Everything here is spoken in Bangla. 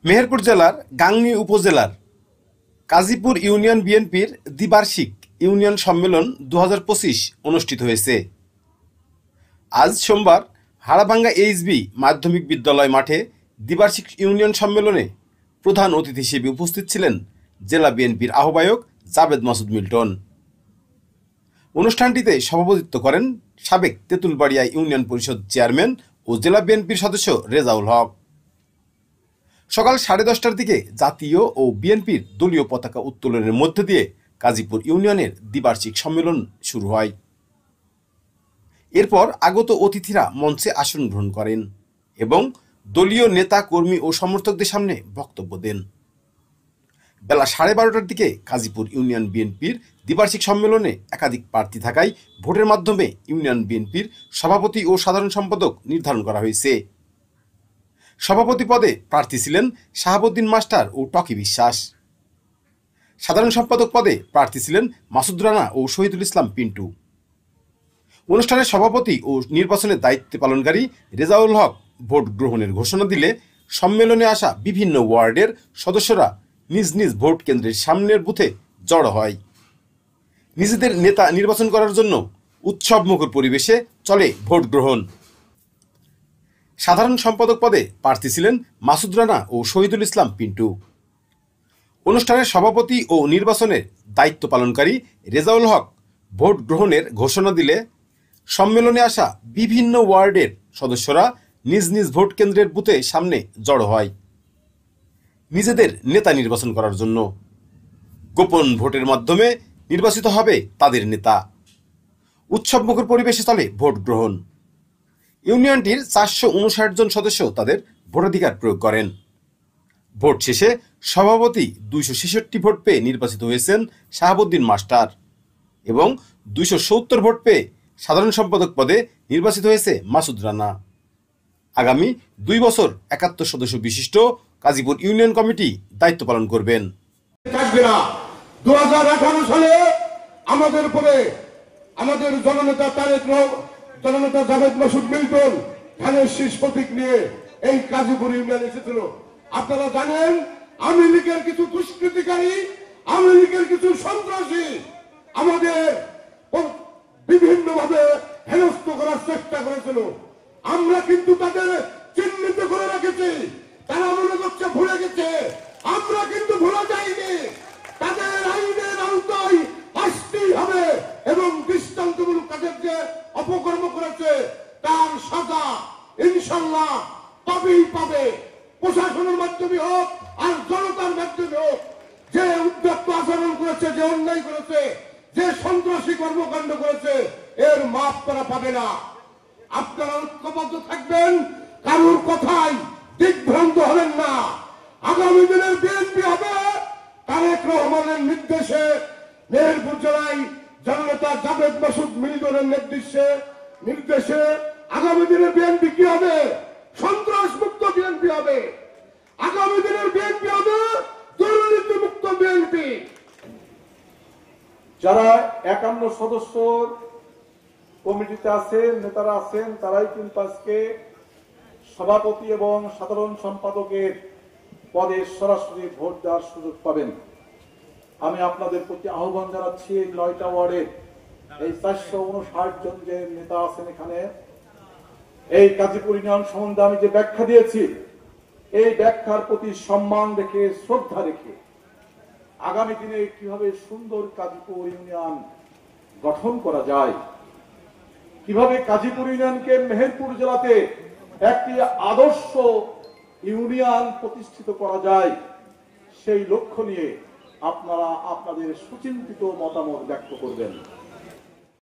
মেহেরপুর জেলার গাংনী উপজেলার কাজীপুর ইউনিয়ন বিএনপির দ্বিবার্ষিক ইউনিয়ন সম্মেলন 2025 অনুষ্ঠিত হয়েছে। আজ সোমবার হাড়াভাঙ্গা এইচবি মাধ্যমিক বিদ্যালয় মাঠে দ্বিবার্ষিক ইউনিয়ন সম্মেলনে প্রধান অতিথি হিসেবে উপস্থিত ছিলেন জেলা বিএনপির আহ্বায়ক জাবেদ মাসুদ মিল্টন। অনুষ্ঠানটিতে সভাপতিত্ব করেন সাবেক তেঁতুলবাড়িয়া ইউনিয়ন পরিষদ চেয়ারম্যান ও জেলা বিএনপির সদস্য রেজাউল হক। সকাল 10:30টার দিকে জাতীয় ও বিএনপির দলীয় পতাকা উত্তোলনের মধ্য দিয়ে কাজীপুর ইউনিয়নের দ্বিবার্ষিক সম্মেলন শুরু হয়। এরপর আগত অতিথিরা মঞ্চে আসন গ্রহণ করেন এবং দলীয় নেতা কর্মী ও সমর্থকদের সামনে বক্তব্য দেন। বেলা 12:30টার দিকে কাজীপুর ইউনিয়ন বিএনপির দ্বিবার্ষিক সম্মেলনে একাধিক প্রার্থী থাকায় ভোটের মাধ্যমে ইউনিয়ন বিএনপির সভাপতি ও সাধারণ সম্পাদক নির্ধারণ করা হয়েছে। সভাপতি পদে প্রার্থী ছিলেন শাহাবুদ্দিন মাস্টার ও টকি বিশ্বাস। সাধারণ সম্পাদক পদে প্রার্থী ছিলেন মাসুদ রানা ও শহীদুল ইসলাম পিন্টু। অনুষ্ঠানের সভাপতি ও নির্বাচনের দায়িত্ব পালনকারী রেজাউল হক ভোট গ্রহণের ঘোষণা দিলে সম্মেলনে আসা বিভিন্ন ওয়ার্ডের সদস্যরা নিজ নিজ ভোট কেন্দ্রের সামনের বুথে জড়ো হয়। নিজেদের নেতা নির্বাচন করার জন্য উৎসবমুখর পরিবেশে চলে ভোট গ্রহণ। সাধারণ সম্পাদক পদে প্রার্থী ছিলেন মাসুদ রানা ও শহীদুল ইসলাম পিন্টু। অনুষ্ঠানের সভাপতি ও নির্বাচনের দায়িত্ব পালনকারী রেজাউল হক ভোট গ্রহণের ঘোষণা দিলে সম্মেলনে আসা বিভিন্ন ওয়ার্ডের সদস্যরা নিজ নিজ ভোট কেন্দ্রের বুথে সামনে জড়ো হয় নিজেদের নেতা নির্বাচন করার জন্য। গোপন ভোটের মাধ্যমে নির্বাচিত হবে তাদের নেতা। উৎসবমুখর পরিবেশে চলে ভোট গ্রহণ। ইউনিয়নটির 459 জন সদস্য তাদের ভোটাধিকার প্রয়োগ করেন। ভোট শেষে সভাপতি 266 ভোট পেয়ে নির্বাচিত হয়েছেন শাহাবুদ্দিন মাস্টার এবং 270 ভোট পেয়ে সাধারণ সম্পাদক পদে নির্বাচিত হয়েছে মাসুদ রানা। আগামী 2 বছর 71 সদস্য বিশিষ্ট কাজীপুর ইউনিয়ন কমিটি দায়িত্ব পালন করবেন। 2018 সালে আমাদের পরে আমাদের জননেতা জননেতা জাবেদ মাসুদ মিল্টন ধানের শীষ প্রতীক নিয়ে এই কাজীপুর ইউনিয়ন এসেছিল। আপনারা জানেন আওয়ামী লীগের কিছু দুষ্কৃতিকারী, আওয়ামী লীগের কিছু সন্ত্রাসী আমাদের বিভিন্ন ভাবে হেনস্থ করার চেষ্টা করেছিল। আমরা কিন্তু তাদের চিহ্নিত করে রেখেছি। তারা মনে করছে ভুলে গেছে, আমরা কিন্তু ভুলে যাইনি। তাদের আইনের আওতায় আসতেই হবে এবং দৃষ্টান্তমূলক কাজের যে অপকর্ম করেছে তার সাজা ইনশাল্লাহ পাবেই পাবে। প্রশাসনের মাধ্যমে হোক আর জনতার মাধ্যমে হোক, যে উদ্যত্ত আচরণ করেছে, যে অন্যায় করেছে, যে সন্ত্রাসী কর্মকাণ্ড করেছে, এর মাপ তারা পাবে না। আপনারা ঐক্যবদ্ধ থাকবেন, কারোর কথায় দিগ্ভ্রান্ত হবেন না। আগামী দিনের বিএনপি হবে তারেক রহমানের নির্দেশে, মেহেরপুর জেলায় জননেতা জাবেদ মাসুদ মিল্টনের নির্দেশে আগামী দিনের বিএনপি কি হবে? সন্ত্রাস মুক্ত বিএনপি হবে। আগামী দিনের বিএনপি হবে দুর্নীতি মুক্ত বিএনপি। যারা 51 সদস্য কমিটিতে আছেন, নেতারা আছেন, তারাই কিন্তু আজকে সভাপতি এবং সাধারণ সম্পাদকের পদে সরাসরি ভোট দেওয়ার সুযোগ পাবেন। আমি আপনাদের প্রতি আহ্বান জানাচ্ছি, এই 9টা ওয়ার্ডের এই 459 জন যে নেতা আছেন এখানে, এই কাজীপুর ইউনিয়ন সম্বন্ধে আমি যে ব্যাখ্যা দিয়েছি, এই ব্যাখ্যার প্রতি সম্মান রেখে, শ্রদ্ধা রেখে আগামী দিনে কিভাবে সুন্দর কাজীপুর ইউনিয়ন গঠন করা যায়, কিভাবে কাজীপুর ইউনিয়নকে মেহেরপুর জেলাতে একটি আদর্শ ইউনিয়ন প্রতিষ্ঠিত করা যায়, সেই লক্ষ্য নিয়ে আপনারা আপনাদের সুচিন্তিত মতামত ব্যক্ত করবেন।